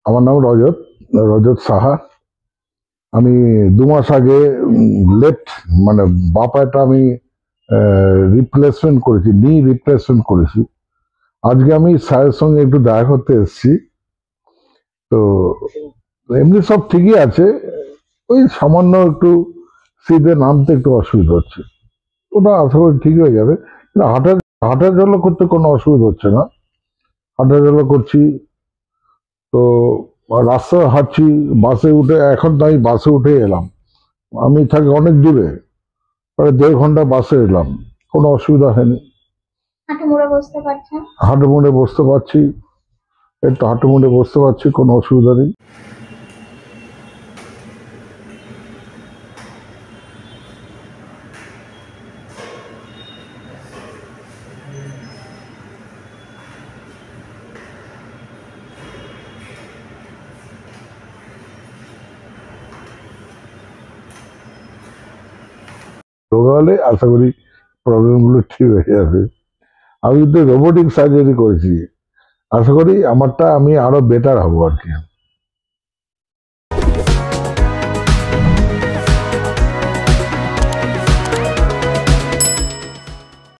আমার নাম রজত, রজত সাহা। আমি 2 মাস আগে লেফট মানে বাঁ পাটা আমি রিপ্লেসমেন্ট করেছি, নি রিপ্লেসমেন্ট করেছি। আজকে আমি স্যারের সঙ্গে একটু দেখা করতে এসেছি। তো এমনি সব ঠিকই আছে, ওই সামান্য একটু সিটে নামতে একটু অসুবিধা হচ্ছে। ওটা আশা করি ঠিক হয়ে যাবে। কিন্তু হাঁটা চলা করতে কোনো অসুবিধা হচ্ছে না, হাঁটা চলা করছি। তো রাস্তায় হাঁটছি, বাসে উঠে, এখন তো আমি বাসে উঠে এলাম। আমি থাকি অনেক দূরে, প্রায় 1.5 ঘন্টা বাসে এলাম, কোনো অসুবিধা হয়নি। হাঁটু মুড়ে বসতে পারছেন? হাঁটু মুড়ে বসতে পারছি, একটু হাঁটু মুড়ে বসতে পারছি, কোনো অসুবিধা নেই। রোগা হলে আশা করি প্রবলেমগুলো ঠিক হয়ে যাবে। আমি কিন্তু রোবোটিক সার্জারি করেছি, আশা করি আমারটা আমি আরো বেটার হবো আর কি।